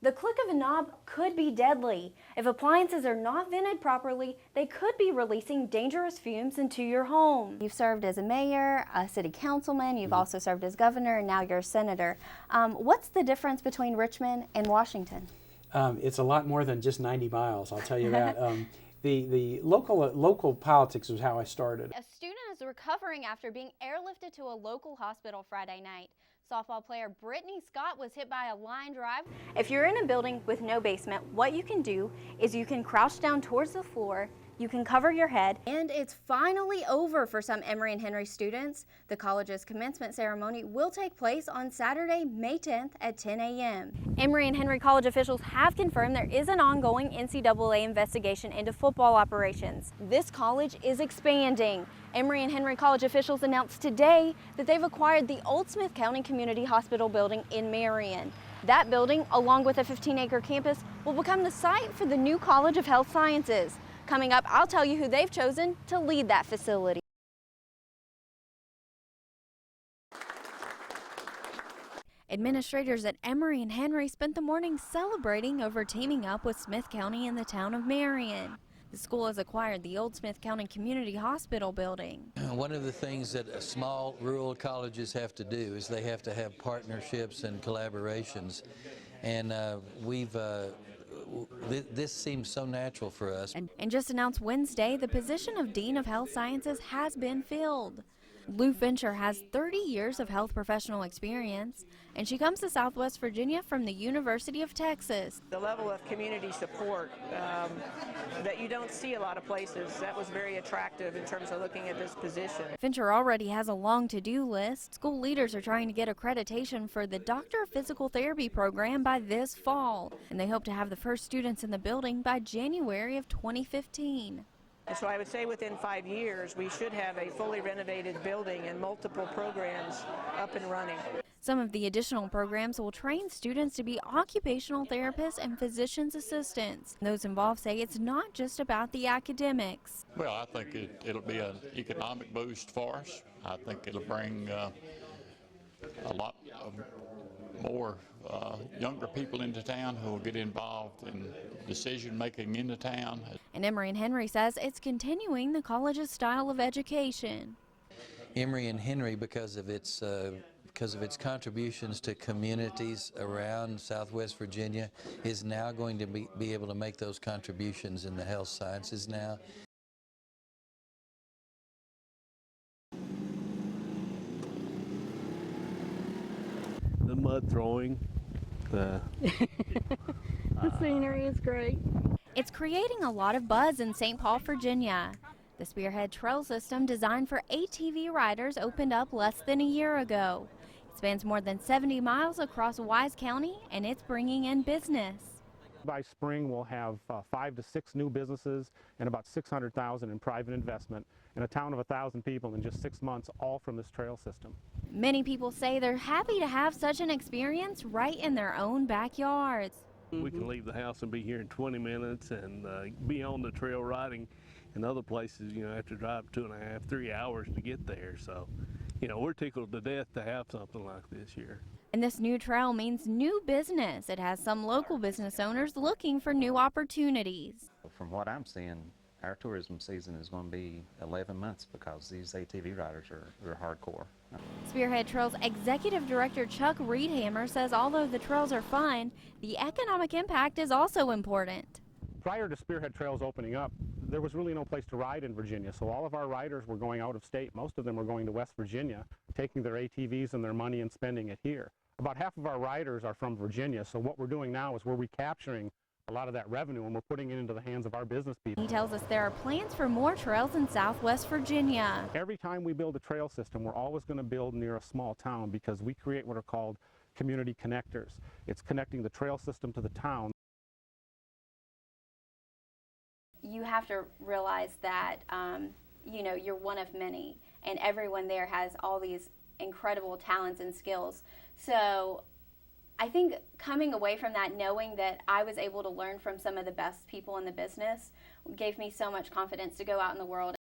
The click of a knob could be deadly. If appliances are not vented properly, they could be releasing dangerous fumes into your home. You've served as a mayor, a city councilman, you've also served as governor, and now you're a senator. What's the difference between Richmond and Washington? It's a lot more than just 90 miles, I'll tell you that. The local politics was how I started. A student is recovering after being airlifted to a local hospital Friday night. Softball player Brittany Scott was hit by a line drive. If you're in a building with no basement, what you can do is you can crouch down towards the floor, you can cover your head, and it's finally over for some Emory and Henry students. The college's commencement ceremony will take place on Saturday, May 10th at 10 a.m. Emory and Henry College officials have confirmed there is an ongoing NCAA investigation into football operations. This college is expanding. Emory and Henry College officials announced today that they've acquired the old Smith County Community Hospital building in Marion. That building, along with a 15-acre campus, will become the site for the new College of Health Sciences. Coming up, I'll tell you who they've chosen to lead that facility. Administrators at Emory and Henry spent the morning celebrating over teaming up with Smith County in the town of Marion. The school has acquired the old Smith County Community Hospital building. One of the things that small rural colleges have to do is they have to have partnerships and collaborations, and this seems so natural for us. And just announced Wednesday, the position of Dean of Health Sciences has been filled. Lou Fincher has 30 years of health professional experience, and she comes to Southwest Virginia from the University of Texas. The level of community support that you don't see a lot of places, that was very attractive in terms of looking at this position. Fincher already has a long to-do list. School leaders are trying to get accreditation for the Doctor of Physical Therapy program by this fall, and they hope to have the first students in the building by January of 2015. And so I would say within 5 years, we should have a fully renovated building and multiple programs up and running. Some of the additional programs will train students to be occupational therapists and physician's assistants. Those involved say it's not just about the academics. Well, I think it'll be an economic boost for us. I think it'll bring a lot more younger people into town who will get involved in decision making in the town. And Emory and Henry says it's continuing the college's style of education. Emory and Henry, because of its contributions to communities around Southwest Virginia, is now going to be able to make those contributions in the health sciences now. The mud throwing. The scenery is great. It's creating a lot of buzz in St. Paul, Virginia. The Spearhead Trail system, designed for ATV riders, opened up less than a year ago. It spans more than 70 miles across Wise County, and it's bringing in business. By spring, we'll have 5 to 6 new businesses and about $600,000 in private investment in a town of 1,000 people in just 6 months, all from this trail system. Many people say they're happy to have such an experience right in their own backyards. We can leave the house and be here in 20 minutes and be on the trail riding. In other places, you know, have to drive 2.5, 3 hours to get there. So, you know, we're tickled to death to have something like this here. And this new trail means new business. It has some local business owners looking for new opportunities. From what I'm seeing, our tourism season is going to be 11 months because these ATV riders are hardcore. Spearhead Trails Executive Director Chuck Reedhammer says although the trails are fun, the economic impact is also important. Prior to Spearhead Trails opening up, there was really no place to ride in Virginia, so all of our riders were going out of state. Most of them were going to West Virginia, taking their ATVs and their money and spending it here. About half of our riders are from Virginia, so what we're doing now is we're recapturing a lot of that revenue and we're putting it into the hands of our business people. He tells us there are plans for more trails in Southwest Virginia. Every time we build a trail system, we're always going to build near a small town because we create what are called community connectors. It's connecting the trail system to the town. You have to realize that, you know, you're one of many, and everyone there has all these incredible talents and skills. So I think coming away from that, knowing that I was able to learn from some of the best people in the business, gave me so much confidence to go out in the world